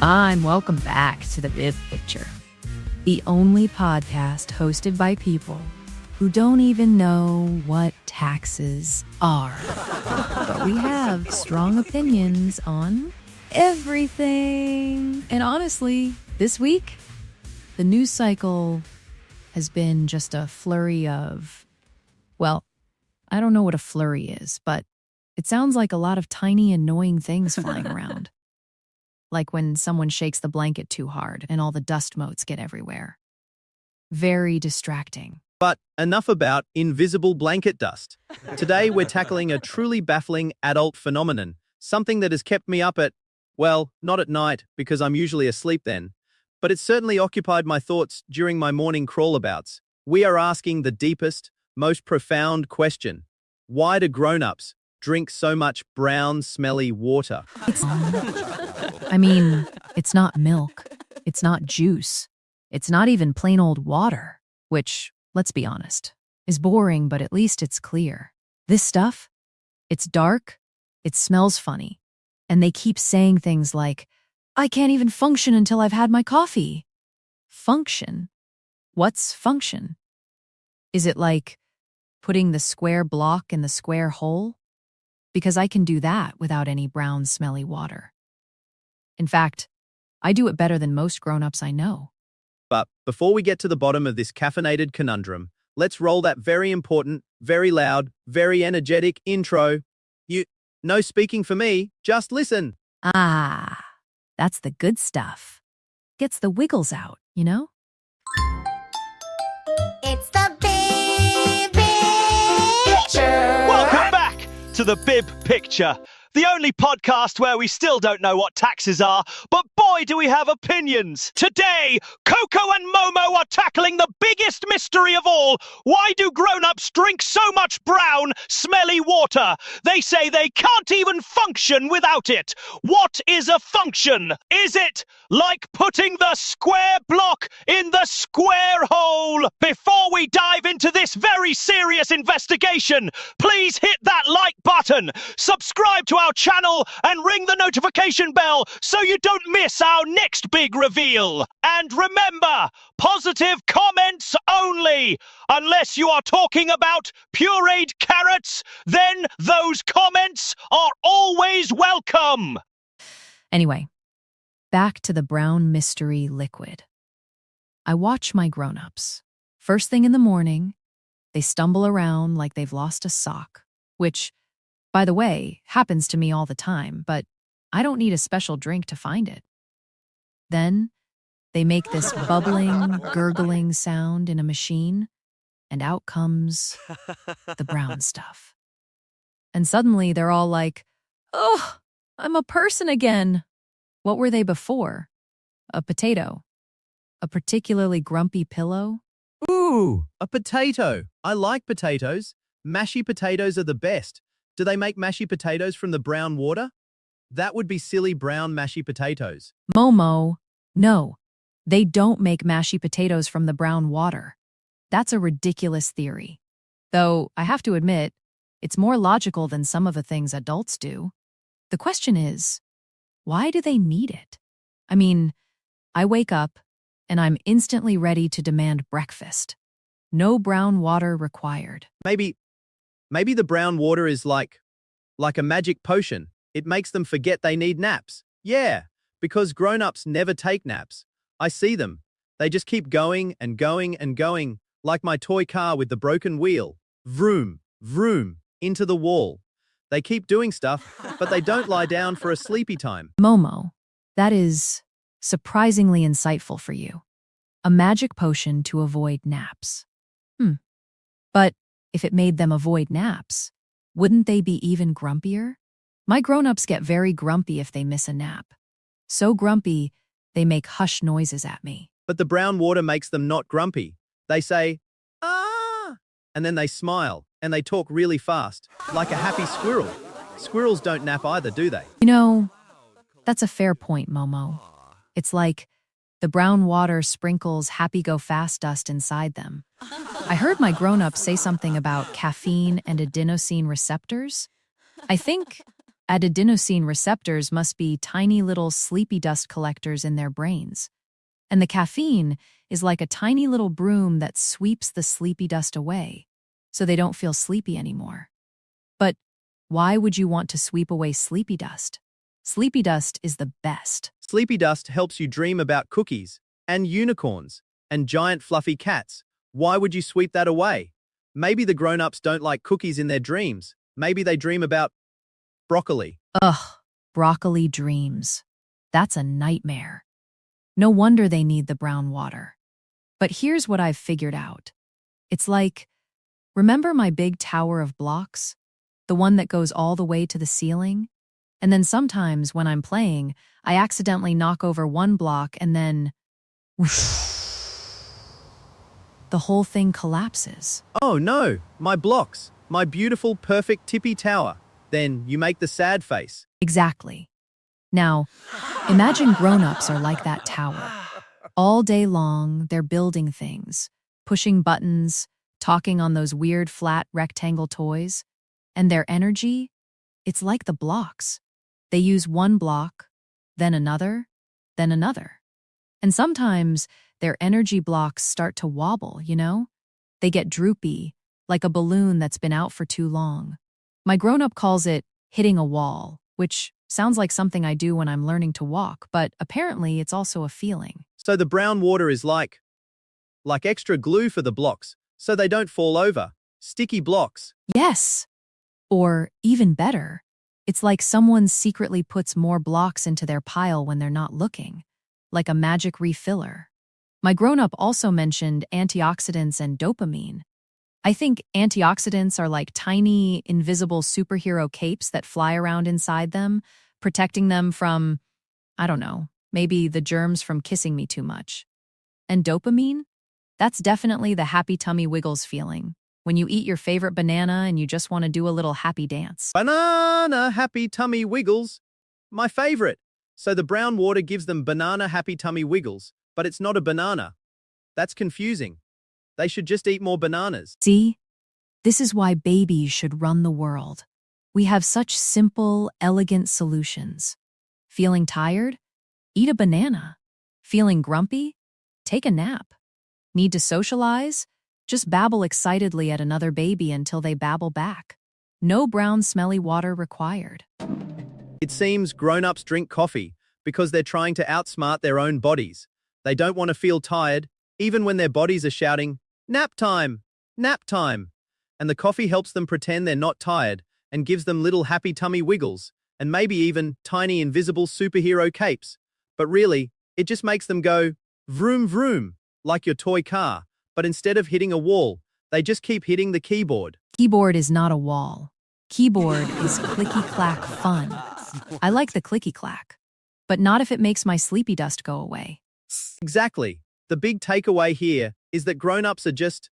And welcome back to the Bib Picture, the only podcast hosted by people who don't even know what taxes are. But we have strong opinions on everything. And honestly, this week, the news cycle has been just a flurry of, well, I don't know what a flurry is, but it sounds like a lot of tiny, annoying things flying around. Like when someone shakes the blanket too hard and all the dust motes get everywhere. Very distracting. But enough about invisible blanket dust. Today we're tackling a truly baffling adult phenomenon, something that has kept me up at, well, not at night because I'm usually asleep then, but it's certainly occupied my thoughts during my morning crawlabouts. We are asking the deepest, most profound question. Why do grown-ups drink so much brown, smelly water? It's not milk. It's not juice. It's not even plain old water, which, let's be honest, is boring, but at least it's clear. This stuff, it's dark, it smells funny, and they keep saying things like, I can't even function until I've had my coffee. Function? What's function? Is it like putting the square block in the square hole? Because I can do that without any brown, smelly water. In fact, I do it better than most grown-ups I know. But before we get to the bottom of this caffeinated conundrum, let's roll that very important, very loud, very energetic intro. No speaking for me, just listen. Ah, that's the good stuff. Gets the wiggles out, you know? It's the Bib Picture. Welcome back to the Bib Picture, the only podcast where we still don't know what taxes are, but boy do we have opinions. Today, Coco and Momo are tackling the biggest mystery of all. Why do grown-ups drink so much brown, smelly water? They say they can't even function without it. What is a function? Is it like putting the square block in the square hole? Before we dive into this very serious investigation, please hit that like button, subscribe to our channel, and ring the notification bell so you don't miss our next big reveal. And remember, positive comments only. Unless you are talking about pureed carrots, then those comments are always welcome. Anyway, back to the brown mystery liquid. I watch my grown-ups. First thing in the morning, they stumble around like they've lost a sock, which, by the way, happens to me all the time, but I don't need a special drink to find it. Then they make this bubbling, gurgling sound in a machine, and out comes the brown stuff. And suddenly they're all like, oh, I'm a person again. What were they before? A potato? A particularly grumpy pillow? Ooh, a potato. I like potatoes. Mashy potatoes are the best. Do they make mashy potatoes from the brown water? That would be silly brown mashy potatoes. Momo, no, they don't make mashy potatoes from the brown water. That's a ridiculous theory. Though, I have to admit, it's more logical than some of the things adults do. The question is, why do they need it? I wake up and I'm instantly ready to demand breakfast. No brown water required. Maybe the brown water is like a magic potion. It makes them forget they need naps. Yeah, because grown-ups never take naps. I see them. They just keep going and going and going, like my toy car with the broken wheel. Vroom, vroom, into the wall. They keep doing stuff, but they don't lie down for a sleepy time. Momo, that is surprisingly insightful for you. A magic potion to avoid naps. But if it made them avoid naps, wouldn't they be even grumpier? My grown-ups get very grumpy if they miss a nap. So grumpy, they make hush noises at me. But the brown water makes them not grumpy. They say, ah, and then they smile, and they talk really fast, like a happy squirrel. Squirrels don't nap either, do they? You know, that's a fair point, Momo. It's like the brown water sprinkles happy-go-fast dust inside them. I heard my grown-ups say something about caffeine and adenosine receptors. I think Adenosine receptors must be tiny little sleepy dust collectors in their brains. And the caffeine is like a tiny little broom that sweeps the sleepy dust away, so they don't feel sleepy anymore. But why would you want to sweep away sleepy dust? Sleepy dust is the best. Sleepy dust helps you dream about cookies and unicorns and giant fluffy cats. Why would you sweep that away? Maybe the grown-ups don't like cookies in their dreams. Maybe they dream about broccoli. Ugh, broccoli dreams. That's a nightmare. No wonder they need the brown water. But here's what I've figured out. It's like, remember my big tower of blocks? The one that goes all the way to the ceiling? And then sometimes when I'm playing, I accidentally knock over one block and then whoosh, the whole thing collapses. Oh no, my blocks, my beautiful, perfect tippy tower. Then you make the sad face. Exactly. Now, imagine grown-ups are like that tower. All day long, they're building things, pushing buttons, talking on those weird flat rectangle toys. And their energy, it's like the blocks. They use one block, then another, then another. And sometimes their energy blocks start to wobble, you know? They get droopy, like a balloon that's been out for too long. My grown-up calls it hitting a wall, which sounds like something I do when I'm learning to walk, but apparently it's also a feeling. So the brown water is like extra glue for the blocks, so they don't fall over. Sticky blocks. Yes. Or even better, it's like someone secretly puts more blocks into their pile when they're not looking, like a magic refiller. My grown-up also mentioned antioxidants and dopamine. I think antioxidants are like tiny, invisible superhero capes that fly around inside them, protecting them from, I don't know, maybe the germs from kissing me too much. And dopamine? That's definitely the happy tummy wiggles feeling. When you eat your favorite banana and you just want to do a little happy dance. Banana happy tummy wiggles. My favorite. So the brown water gives them banana happy tummy wiggles, but it's not a banana. That's confusing. They should just eat more bananas. See? This is why babies should run the world. We have such simple, elegant solutions. Feeling tired? Eat a banana. Feeling grumpy? Take a nap. Need to socialize? Just babble excitedly at another baby until they babble back. No brown, smelly water required. It seems grown-ups drink coffee because they're trying to outsmart their own bodies. They don't want to feel tired, even when their bodies are shouting, nap time, nap time. And the coffee helps them pretend they're not tired and gives them little happy tummy wiggles, and maybe even tiny invisible superhero capes. But really, it just makes them go vroom vroom, like your toy car. But instead of hitting a wall, they just keep hitting the keyboard. Keyboard is not a wall. Keyboard is clicky-clack fun. I like the clicky-clack, but not if it makes my sleepy dust go away. Exactly. The big takeaway here is that grown-ups are just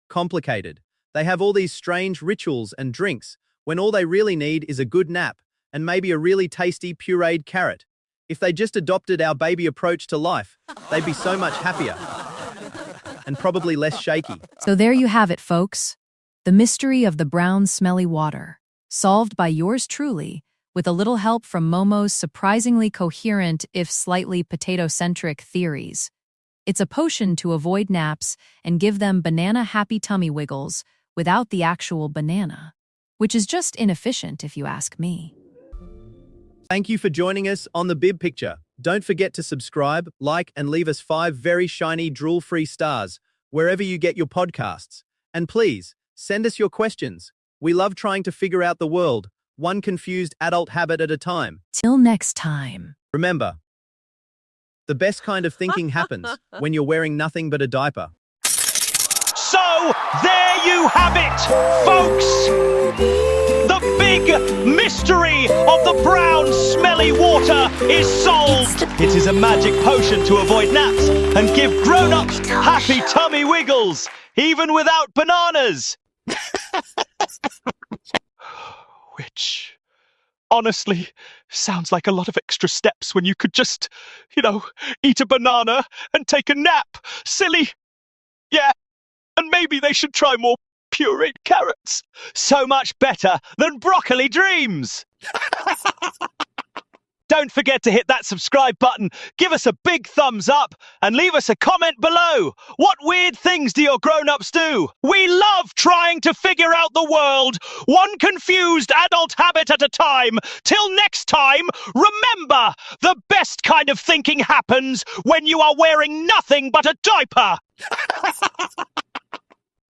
complicated. They have all these strange rituals and drinks when all they really need is a good nap and maybe a really tasty pureed carrot. If they just adopted our baby approach to life, they'd be so much happier and probably less shaky. So there you have it, folks. The mystery of the brown, smelly water, solved by yours truly, with a little help from Momo's surprisingly coherent, if slightly potato-centric theories. It's a potion to avoid naps and give them banana happy tummy wiggles without the actual banana, which is just inefficient if you ask me. Thank you for joining us on the Bib Picture. Don't forget to subscribe, like, and leave us 5 very shiny drool-free stars wherever you get your podcasts. And please, send us your questions. We love trying to figure out the world, one confused adult habit at a time. Till next time. Remember, the best kind of thinking happens when you're wearing nothing but a diaper. So, there you have it, folks! The big mystery of the brown, smelly water is solved! It is a magic potion to avoid naps and give grown-ups happy tummy wiggles, even without bananas! Which, honestly, sounds like a lot of extra steps when you could just, eat a banana and take a nap. Silly. Yeah. And maybe they should try more pureed carrots. So much better than broccoli dreams. Don't forget to hit that subscribe button, give us a big thumbs up, and leave us a comment below. What weird things do your grown-ups do? We love trying to figure out the world, one confused adult habit at a time. Till next time, remember, the best kind of thinking happens when you are wearing nothing but a diaper.